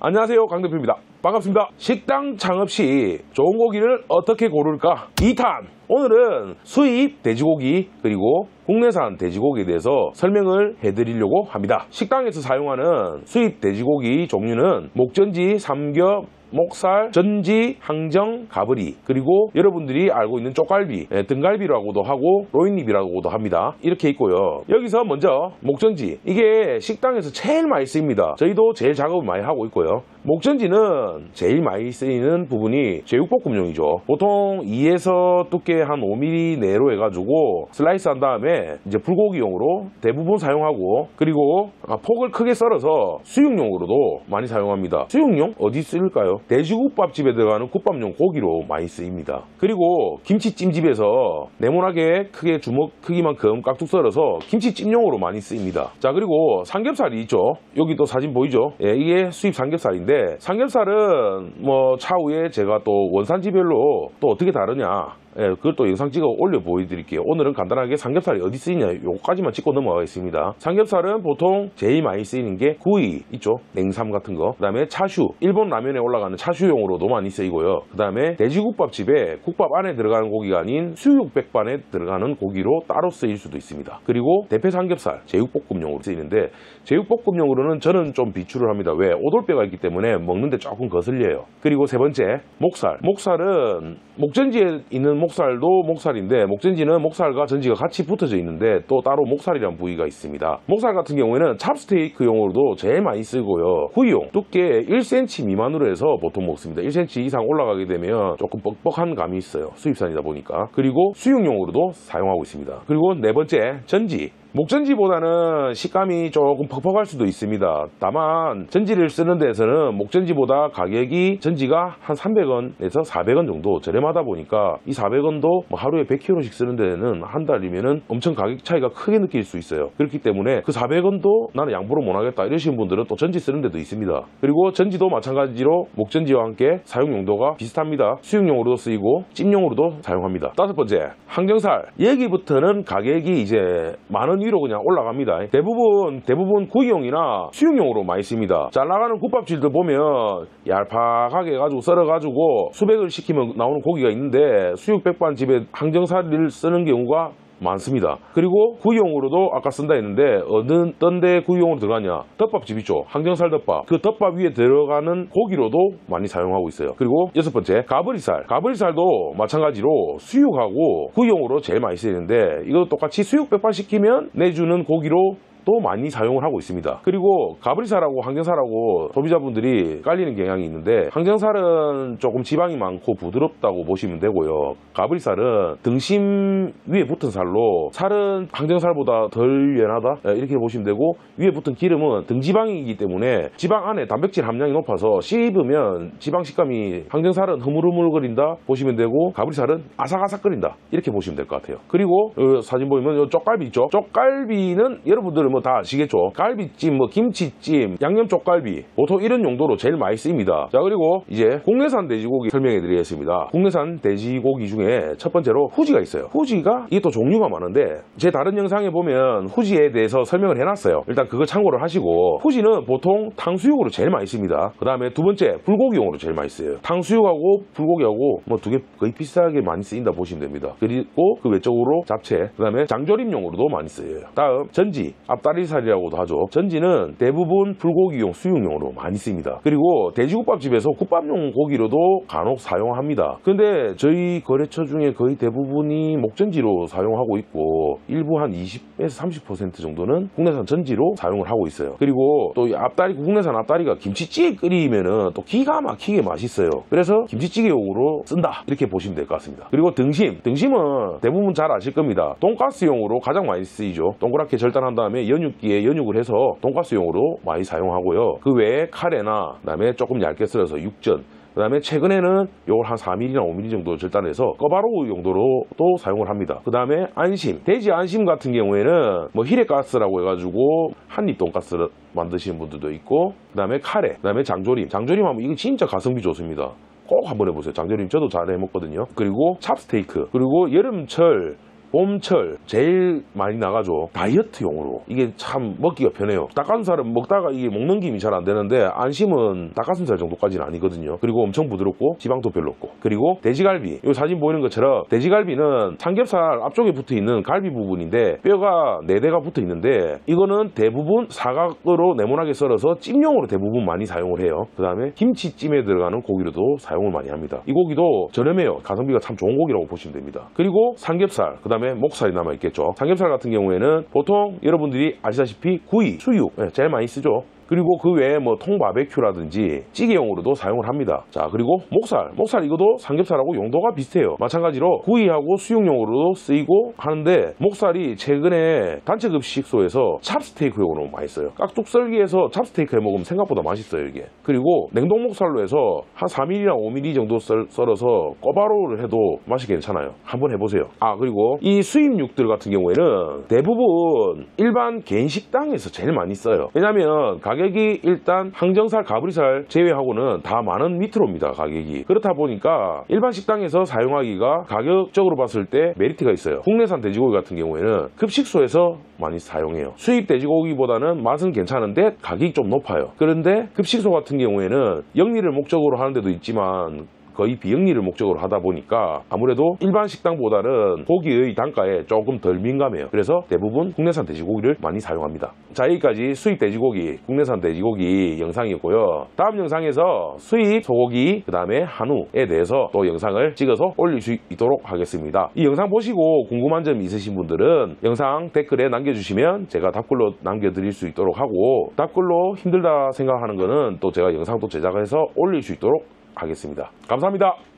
안녕하세요, 강 대표입니다. 반갑습니다. 식당 창업 시 좋은 고기를 어떻게 고를까? 2탄! 오늘은 수입 돼지고기 그리고 국내산 돼지고기에 대해서 설명을 해드리려고 합니다. 식당에서 사용하는 수입 돼지고기 종류는 목전지, 삼겹, 목살, 전지, 항정, 가브리, 그리고 여러분들이 알고 있는 쪽갈비, 등갈비라고도 하고 로인립이라고도 합니다. 이렇게 있고요. 여기서 먼저 목전지, 이게 식당에서 제일 많이 쓰입니다. 저희도 제일 작업을 많이 하고 있고요. 목전지는 제일 많이 쓰이는 부분이 제육볶음용이죠. 보통 2에서 두께 한 5mm 내로 해가지고 슬라이스 한 다음에 이제 불고기용으로 대부분 사용하고, 그리고 폭을 크게 썰어서 수육용으로도 많이 사용합니다. 수육용 어디 쓸까요? 돼지국밥집에 들어가는 국밥용 고기로 많이 쓰입니다. 그리고 김치찜집에서 네모나게 크게 주먹 크기만큼 깍둑 썰어서 김치찜용으로 많이 쓰입니다. 자, 그리고 삼겹살이 있죠. 여기 또 사진 보이죠? 예, 이게 수입 삼겹살인데, 삼겹살은 뭐 차후에 제가 또 원산지별로 또 어떻게 다르냐, 예, 그것도 영상 찍어 올려 보여드릴게요. 오늘은 간단하게 삼겹살이 어디 쓰이냐 요까지만 찍고 넘어가겠습니다. 삼겹살은 보통 제일 많이 쓰이는 게 구이 있죠, 냉삼 같은 거, 그 다음에 차슈, 일본 라면에 올라가는 차슈용으로도 많이 쓰이고요. 그 다음에 돼지국밥집에 국밥 안에 들어가는 고기가 아닌 수육 백반에 들어가는 고기로 따로 쓰일 수도 있습니다. 그리고 대패 삼겹살, 제육볶음용으로 쓰이는데, 제육볶음용으로는 저는 좀 비추를 합니다. 왜? 오돌뼈가 있기 때문에 먹는데 조금 거슬려요. 그리고 세 번째, 목살. 목살은 목전지에 있는 목살도 목살인데, 목전지는 목살과 전지가 같이 붙어져 있는데 또 따로 목살이라는 부위가 있습니다. 목살 같은 경우에는 찹스테이크용으로도 제일 많이 쓰고요. 구이용, 두께 1cm 미만으로 해서 보통 먹습니다. 1cm 이상 올라가게 되면 조금 뻑뻑한 감이 있어요, 수입산이다 보니까. 그리고 수육용으로도 사용하고 있습니다. 그리고 네 번째, 전지. 목전지보다는 식감이 조금 퍽퍽할 수도 있습니다. 다만 전지를 쓰는 데에서는 목전지보다 가격이, 전지가 한 300원에서 400원 정도 저렴하다 보니까 이 400원도 뭐 하루에 100kg씩 쓰는 데는 한 달이면은 엄청 가격 차이가 크게 느낄 수 있어요. 그렇기 때문에 그 400원도 나는 양보를 못하겠다 이러시는 분들은 또 전지 쓰는 데도 있습니다. 그리고 전지도 마찬가지로 목전지와 함께 사용 용도가 비슷합니다. 수육용으로도 쓰이고 찜용으로도 사용합니다. 다섯 번째, 항정살. 여기부터는 가격이 이제 10,000원 위로 그냥 올라갑니다. 대부분 구이용이나 수육용으로 많이 씁니다. 잘 나가는 국밥집들 보면 얄팍하게 해가지고 썰어가지고 수백을 시키면 나오는 고기가 있는데, 수육 백반집에 항정살을 쓰는 경우가 많습니다. 그리고 구이용으로도 아까 쓴다 했는데 어떤 데 구이용으로 들어가냐, 덮밥집 있죠, 항정살 덮밥. 그 덮밥 위에 들어가는 고기로도 많이 사용하고 있어요. 그리고 여섯 번째, 가브리살. 가브리살도 마찬가지로 수육하고 구이용으로 제일 많이 쓰이는데, 이것도 똑같이 수육 백반 시키면 내주는 고기로 또 많이 사용을 하고 있습니다. 그리고 가브리살하고 항정살하고 소비자분들이 깔리는 경향이 있는데, 항정살은 조금 지방이 많고 부드럽다고 보시면 되고요. 가브리살은 등심 위에 붙은 살로, 살은 항정살보다 덜 연하다 이렇게 보시면 되고, 위에 붙은 기름은 등지방이기 때문에 지방 안에 단백질 함량이 높아서 씹으면 지방 식감이, 항정살은 흐물흐물거린다 보시면 되고 가브리살은 아삭아삭거린다 이렇게 보시면 될 것 같아요. 그리고 사진 보면 쪽갈비 있죠. 쪽갈비는 여러분들은 뭐 다 아시겠죠. 갈비찜, 뭐 김치찜, 양념 쪽갈비, 보통 이런 용도로 제일 많이 쓰입니다. 자, 그리고 이제 국내산 돼지고기 설명해 드리겠습니다. 국내산 돼지고기 중에 첫 번째로 후지가 있어요. 후지가 이게 또 종류가 많은데, 제 다른 영상에 보면 후지에 대해서 설명을 해놨어요. 일단 그거 참고를 하시고, 후지는 보통 탕수육으로 제일 많이 씁니다. 그 다음에 두 번째, 불고기용으로 제일 많이 써요. 탕수육하고 불고기하고 뭐 두 개 거의 비슷하게 많이 쓰인다 보시면 됩니다. 그리고 그 외적으로 잡채, 그 다음에 장조림용으로도 많이 써요. 다음, 전지, 앞다리살이라고도 하죠. 전지는 대부분 불고기용, 수육용으로 많이 씁니다. 그리고 돼지국밥집에서 국밥용 고기로도 간혹 사용합니다. 근데 저희 거래처 중에 거의 대부분이 목전지로 사용하고 있고, 일부 한 20에서 30% 정도는 국내산 전지로 사용을 하고 있어요. 그리고 또 앞다리, 국내산 앞다리가 김치찌개 끓이면은 또 기가 막히게 맛있어요. 그래서 김치찌개용으로 쓴다 이렇게 보시면 될 것 같습니다. 그리고 등심은 대부분 잘 아실 겁니다. 돈가스용으로 가장 많이 쓰이죠. 동그랗게 절단한 다음에 연육기에 연육을 해서 돈가스용으로 많이 사용하고요. 그 외에 카레나, 그 다음에 조금 얇게 썰어서 육전, 그 다음에 최근에는 요걸 한 4mm나 5mm 정도 절단해서 꺼바로우 용도로도 사용을 합니다. 그 다음에 안심, 돼지 안심 같은 경우에는 뭐 히레가스라고 해가지고 한입 돈가스를 만드시는 분들도 있고, 그 다음에 카레, 그 다음에 장조림 하면 이거 진짜 가성비 좋습니다. 꼭 한번 해보세요. 장조림 저도 잘 해먹거든요. 그리고 찹스테이크, 그리고 여름철 봄철 제일 많이 나가죠. 다이어트용으로. 이게 참 먹기가 편해요. 닭가슴살은 먹다가 이게 먹는 김이 잘 안 되는데 안심은 닭가슴살 정도까지는 아니거든요. 그리고 엄청 부드럽고 지방도 별로 없고. 그리고 돼지갈비. 이 사진 보이는 것처럼 돼지갈비는 삼겹살 앞쪽에 붙어 있는 갈비 부분인데 뼈가 4대가 붙어 있는데 이거는 대부분 사각으로 네모나게 썰어서 찜용으로 대부분 많이 사용을 해요. 그 다음에 김치찜에 들어가는 고기로도 사용을 많이 합니다. 이 고기도 저렴해요. 가성비가 참 좋은 고기라고 보시면 됩니다. 그리고 삼겹살, 그 다음에 목살이 남아있겠죠. 삼겹살 같은 경우에는 보통 여러분들이 아시다시피 구이, 수육 제일 많이 쓰죠. 그리고 그 외에 뭐 통바베큐라든지 찌개용으로도 사용을 합니다. 자, 그리고 목살 이것도 삼겹살하고 용도가 비슷해요. 마찬가지로 구이하고 수육용으로도 쓰이고 하는데 목살이 최근에 단체급식소에서 찹스테이크용으로 많이 써요. 깍둑 썰기해서 찹스테이크 해 먹으면 생각보다 맛있어요, 이게. 그리고 냉동 목살로 해서 한 4mm나 5mm 정도 썰어서 꼬바로우를 해도 맛이 괜찮아요. 한번 해보세요. 아, 그리고 이 수입육들 같은 경우에는 대부분 일반 개인 식당에서 제일 많이 써요. 왜냐면 가격이 일단 항정살, 가브리살 제외하고는 다 10,000원 밑으로입니다, 가격이. 그렇다 보니까 일반 식당에서 사용하기가 가격적으로 봤을 때 메리트가 있어요. 국내산 돼지고기 같은 경우에는 급식소에서 많이 사용해요. 수입 돼지고기보다는 맛은 괜찮은데 가격이 좀 높아요. 그런데 급식소 같은 경우에는 영리를 목적으로 하는 데도 있지만 거의 비영리를 목적으로 하다 보니까 아무래도 일반 식당보다는 고기의 단가에 조금 덜 민감해요. 그래서 대부분 국내산 돼지고기를 많이 사용합니다. 자, 여기까지 수입 돼지고기, 국내산 돼지고기 영상이었고요. 다음 영상에서 수입 소고기, 그 다음에 한우에 대해서 또 영상을 찍어서 올릴 수 있도록 하겠습니다. 이 영상 보시고 궁금한 점 있으신 분들은 영상 댓글에 남겨주시면 제가 답글로 남겨드릴 수 있도록 하고, 답글로 힘들다 생각하는 거는 또 제가 영상 또 제작해서 올릴 수 있도록 하겠습니다. 감사합니다.